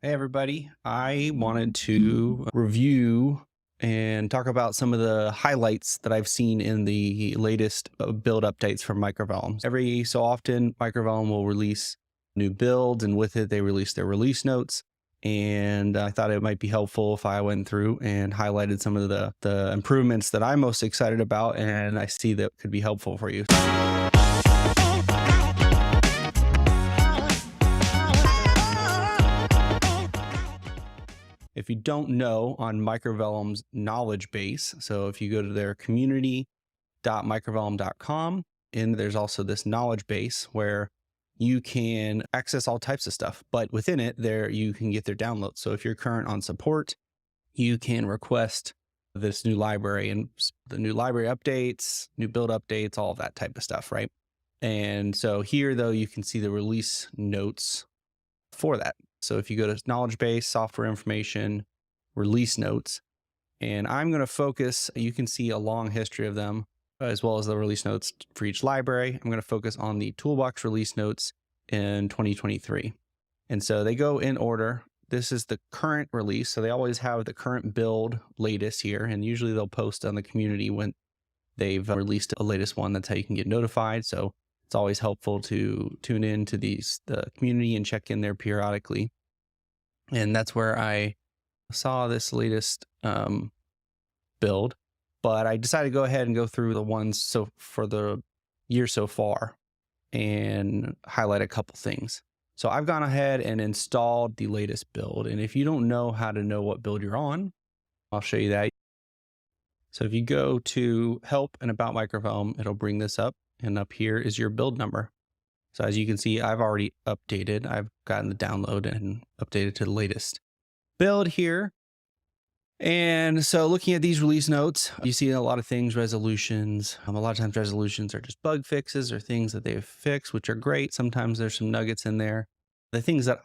Hey everybody, I wanted to review and talk about some of the highlights that I've seen in the latest build updates from Microvellum. Every so often, Microvellum will release new builds, and with it, they release their release notes. And I thought it might be helpful if I went through and highlighted some of the improvements that I'm most excited about, and I see that could be helpful for you. If you don't know, on Microvellum's knowledge base, so if you go to their community.microvellum.com, and there's also this knowledge base where you can access all types of stuff, but within it, there you can get their downloads. So if you're current on support, you can request this new library and the new library updates, new build updates, all of that type of stuff, right? And so here, though, you can see the release notes for that. So if you go to knowledge base, software information, release notes, and I'm going to focus, you can see a long history of them, as well as the release notes for each library. I'm going to focus on the Toolbox release notes in 2023. And so they go in order. This is the current release. So they always have the current build latest here. And usually they'll post on the community when they've released a latest one. That's how you can get notified. So it's always helpful to tune in to the community and check in there periodically. And that's where I saw this latest build, but I decided to go ahead and go through the ones for the year so far and highlight a couple things. So I've gone ahead and installed the latest build. And if you don't know how to know what build you're on, I'll show you that. So if you go to help and about Microvellum, it'll bring this up. And up here is your build number. So as you can see, I've already updated. I've gotten the download and updated to the latest build here. And so looking at these release notes, you see a lot of things, resolutions. A lot of times resolutions are just bug fixes or things that they've fixed, which are great. Sometimes there's some nuggets in there. The things that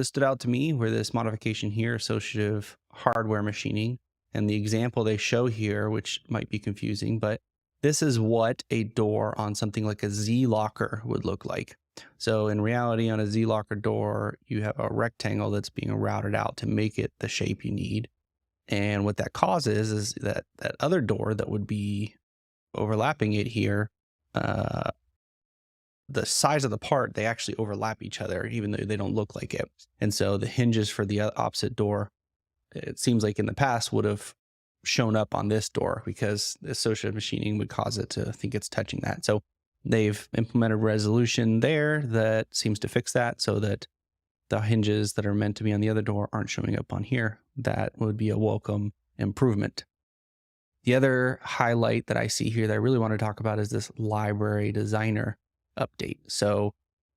stood out to me were this modification here, associative hardware machining, and the example they show here, which might be confusing, but this is what a door on something like a Z-locker would look like. So in reality, on a Z-locker door, you have a rectangle that's being routed out to make it the shape you need. And what that causes is that other door that would be overlapping it here, the size of the part, they actually overlap each other, even though they don't look like it. And so the hinges for the opposite door, it seems like in the past would have shown up on this door because the associative machining would cause it to think it's touching that. So they've implemented resolution there that seems to fix that so that the hinges that are meant to be on the other door aren't showing up on here. That would be a welcome improvement. The other highlight that I see here that I really want to talk about is this library designer update. So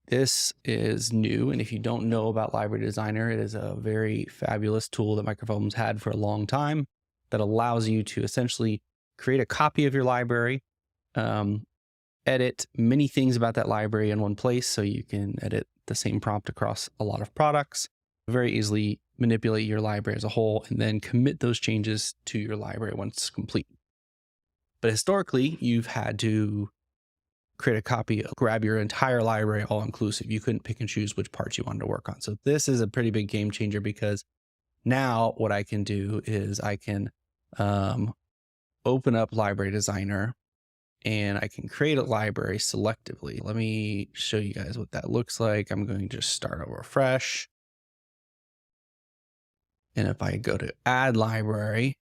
this is new. And if you don't know about library designer, it is a very fabulous tool that Microvellum's had for a long time that allows you to essentially create a copy of your library, edit many things about that library in one place. So you can edit the same prompt across a lot of products, very easily manipulate your library as a whole, and then commit those changes to your library once it's complete. But historically, you've had to create a copy, grab your entire library all inclusive. You couldn't pick and choose which parts you wanted to work on. So this is a pretty big game changer because now what I can do is I can open up Library Designer and I can create a library selectively. Let me show you guys what that looks like. I'm going to just start over fresh. And if I go to add library,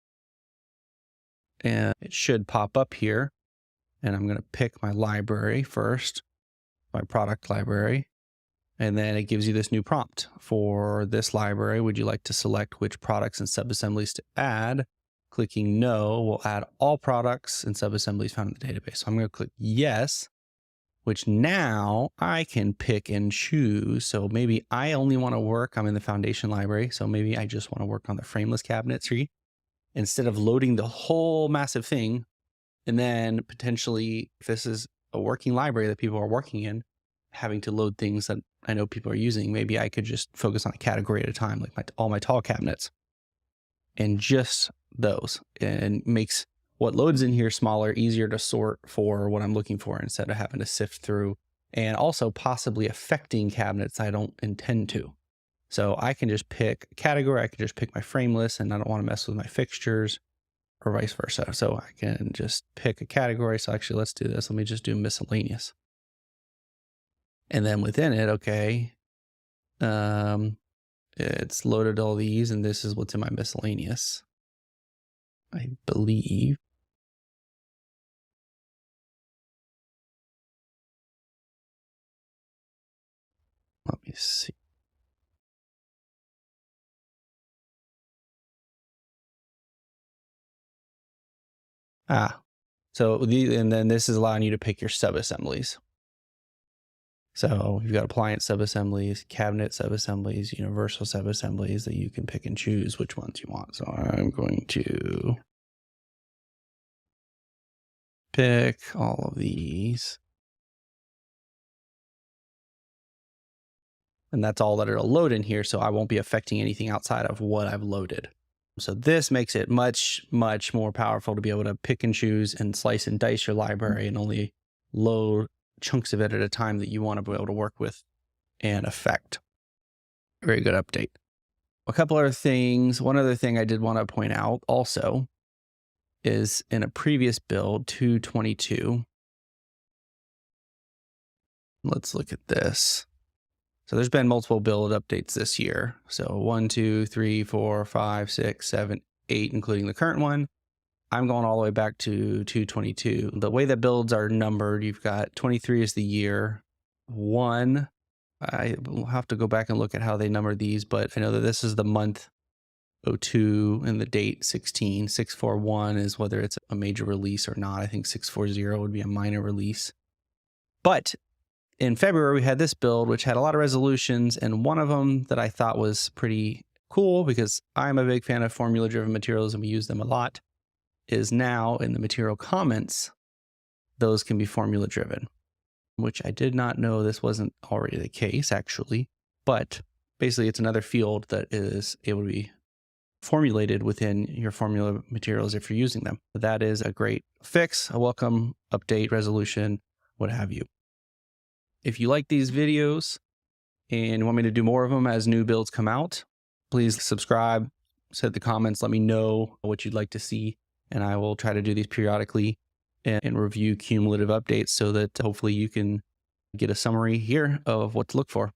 and it should pop up here, and I'm going to pick my library first, my product library. And then it gives you this new prompt for this library. Would you like to select which products and subassemblies to add? Clicking no will add all products and subassemblies found in the database. So I'm going to click yes, which now I can pick and choose. So maybe I only want to work, I'm in the foundation library. So maybe I just want to work on the frameless cabinet tree instead of loading the whole massive thing. And then potentially, if this is a working library that people are working in, having to load things that I know people are using, maybe I could just focus on a category at a time, like all my tall cabinets and just those, and makes what loads in here smaller, easier to sort for what I'm looking for instead of having to sift through, and also possibly affecting cabinets I don't intend to. So I can just pick a category. I can just pick my frameless, and I don't want to mess with my fixtures or vice versa. So I can just pick a category. So actually, let's do this. Let me just do miscellaneous. And then within it, okay, it's loaded all these, and this is what's in my miscellaneous, I believe. Let me see. So and then this is allowing you to pick your subassemblies. So you've got appliance subassemblies, cabinet subassemblies, universal subassemblies that you can pick and choose which ones you want. So I'm going to pick all of these. And that's all that it'll load in here. So I won't be affecting anything outside of what I've loaded. So this makes it much, much more powerful to be able to pick and choose and slice and dice your library and only load chunks of it at a time that you want to be able to work with and affect. Very good update. A couple other things. One other thing I did want to point out also is in a previous build, 222. Let's look at this. So there's been multiple build updates this year. So 1, 2, 3, 4, 5, 6, 7, 8, including the current one. I'm going all the way back to 222. The way that builds are numbered, you've got 23 is the year. 1, I will have to go back and look at how they number these, but I know that this is the month 02 and the date 16. 641 is whether it's a major release or not. I think 640 would be a minor release. But in February, we had this build, which had a lot of resolutions, and one of them that I thought was pretty cool because I'm a big fan of formula-driven materials and we use them a lot, is now in the material comments, those can be formula-driven, which I did not know this wasn't already the case, actually. But basically, it's another field that is able to be formulated within your formula materials if you're using them. That is a great fix, a welcome update, resolution, what have you. If you like these videos and want me to do more of them as new builds come out, please subscribe, set the comments, let me know what you'd like to see, and I will try to do these periodically and review cumulative updates so that hopefully you can get a summary here of what to look for.